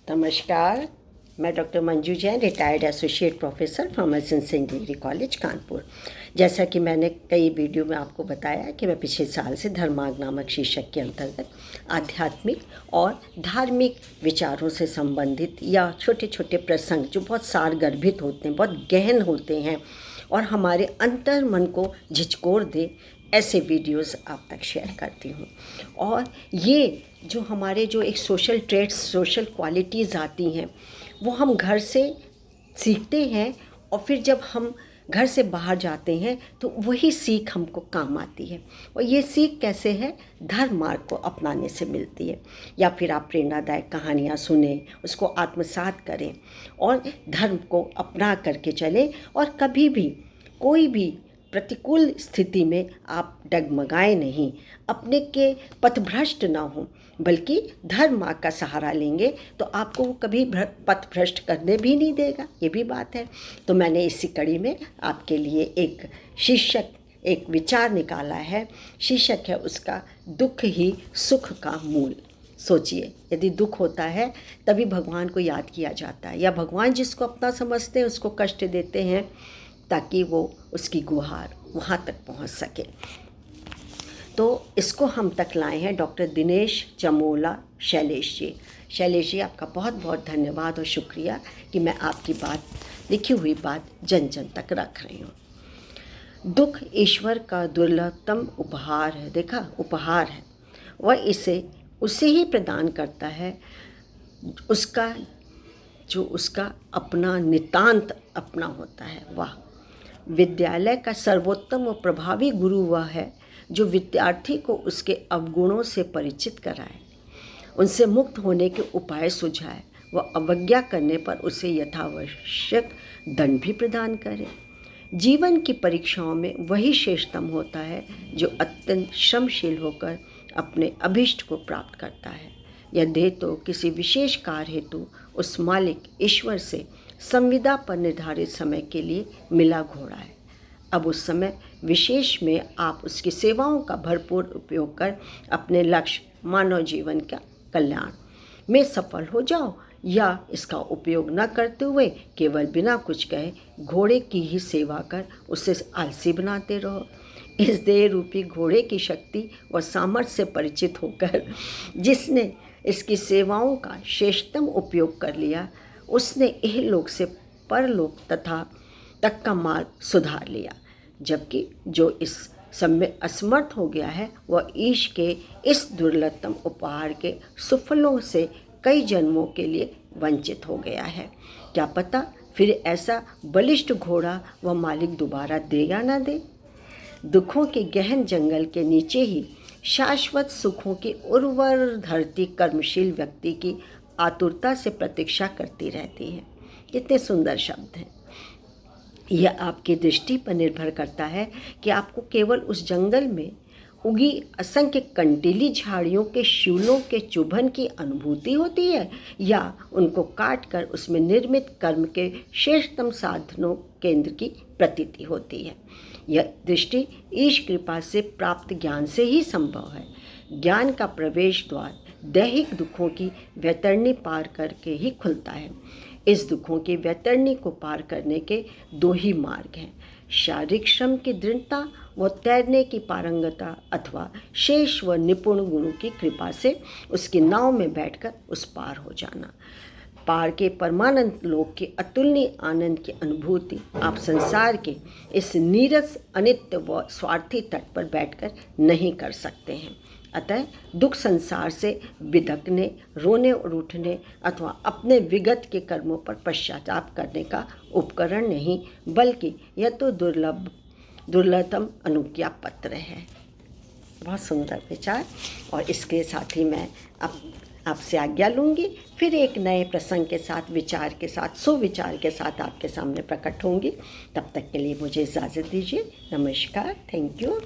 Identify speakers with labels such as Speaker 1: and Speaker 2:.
Speaker 1: नमस्कार। मैं doctor Manju Jain, retired associate professor pharmacy saint degree college Kanpur. जैसा कि मैंने कई वीडियो में आपको बताया कि मैं पिछले साल से धर्मार्ग नामक शीर्षक के अंतर्गत आध्यात्मिक और धार्मिक विचारों से संबंधित या छोटे छोटे प्रसंग जो बहुत सारगर्भित होते हैं, बहुत गहन होते हैं और हमारे अंतर मन को झिझकोर दे, ऐसे वीडियोस आप तक शेयर करती हूँ। और ये जो हमारे जो एक सोशल ट्रेट्स, सोशल क्वालिटीज़ आती हैं, वो हम घर से सीखते हैं और फिर जब हम घर से बाहर जाते हैं तो वही सीख हमको काम आती है। और ये सीख कैसे है? धर्म मार्ग को अपनाने से मिलती है। या फिर आप प्रेरणादायक कहानियाँ सुने, उसको आत्मसात करें और धर्म को अपना करके चलें। और कभी भी कोई भी प्रतिकूल स्थिति में आप डगमगाएं नहीं, अपने के पथभ्रष्ट ना हो, बल्कि धर्म मार्ग का सहारा लेंगे तो आपको वो कभी पथभ्रष्ट करने भी नहीं देगा। ये भी बात है। तो मैंने इसी कड़ी में आपके लिए एक शीर्षक, एक विचार निकाला है। शीर्षक है उसका, दुख ही सुख का मूल। सोचिए, यदि दुख होता है तभी भगवान को याद किया जाता है, या भगवान जिसको अपना समझते हैं उसको कष्ट देते हैं ताकि वो उसकी गुहार वहाँ तक पहुँच सके। तो इसको हम तक लाए हैं डॉक्टर दिनेश चमोला शैलेश जी। शैलेश जी, आपका बहुत बहुत धन्यवाद और शुक्रिया कि मैं आपकी बात, लिखी हुई बात जन जन तक रख रही हूँ। दुख ईश्वर का दुर्लभतम उपहार है। देखा, उपहार है। वह इसे उसे ही प्रदान करता है उसका जो उसका अपना नितांत अपना होता है। वाह! विद्यालय का सर्वोत्तम और प्रभावी गुरु वह है जो विद्यार्थी को उसके अवगुणों से परिचित कराए, उनसे मुक्त होने के उपाय सुझाए, व अवज्ञा करने पर उसे यथावश्यक दंड भी प्रदान करे। जीवन की परीक्षाओं में वही श्रेष्ठतम होता है जो अत्यंत श्रमशील होकर अपने अभीष्ट को प्राप्त करता है। यह देह तो किसी विशेष कार्य हेतु उस मालिक ईश्वर से संविदा पर निर्धारित समय के लिए मिला घोड़ा है। अब उस समय विशेष में आप उसकी सेवाओं का भरपूर उपयोग कर अपने लक्ष्य, मानव जीवन का कल्याण में सफल हो जाओ, या इसका उपयोग न करते हुए केवल बिना कुछ कहे घोड़े की ही सेवा कर उसे आलसी बनाते रहो। इस देह रूपी घोड़े की शक्ति और सामर्थ्य से परिचित होकर जिसने इसकी सेवाओं का श्रेष्ठतम उपयोग कर लिया, उसने इहलोक से परलोक तथा तक का मार्ग सुधार लिया। जबकि जो इस समय असमर्थ हो गया है, वह ईश के इस दुर्लभतम उपहार के सुफलों से कई जन्मों के लिए वंचित हो गया है। क्या पता फिर ऐसा बलिष्ठ घोड़ा वह मालिक दोबारा दे या ना दे। दुखों के गहन जंगल के नीचे ही शाश्वत सुखों की उर्वर धरती कर्मशील व्यक्ति की आतुरता से प्रतीक्षा करती रहती है। कितने सुंदर शब्द हैं। यह आपकी दृष्टि पर निर्भर करता है कि आपको केवल उस जंगल में उगी असंख्य कंटीली झाड़ियों के शूलों के चुभन की अनुभूति होती है, या उनको काट कर उसमें निर्मित कर्म के श्रेष्ठतम साधनों केंद्र की प्रतीति होती है। यह दृष्टि ईश कृपा से प्राप्त ज्ञान से ही संभव है। ज्ञान का प्रवेश द्वार दैहिक दुखों की वैतरणी पार करके ही खुलता है। इस दुखों की वैतरणी को पार करने के दो ही मार्ग हैं, शारीरिक श्रम की दृढ़ता व तैरने की पारंगता, अथवा शेष व निपुण गुरु की कृपा से उसकी नाव में बैठकर उस पार हो जाना। पार के परमानंद लोक के अतुलनीय आनंद की अनुभूति आप संसार के इस नीरस, अनित्य व स्वार्थी तट पर बैठकर नहीं कर सकते हैं। अतः दुख संसार से बिदकने, रोने और उठने अथवा अपने विगत के कर्मों पर पश्चाताप करने का उपकरण नहीं, बल्कि यह तो दुर्लभतम अनुज्ञा पत्र है। बहुत सुंदर विचार। और इसके साथ ही मैं आपसे आज्ञा लूँगी। फिर एक नए प्रसंग के साथ, विचार के साथ, सुविचार के साथ आपके सामने प्रकट होंगी। तब तक के लिए मुझे इजाज़त दीजिए। नमस्कार। Thank you.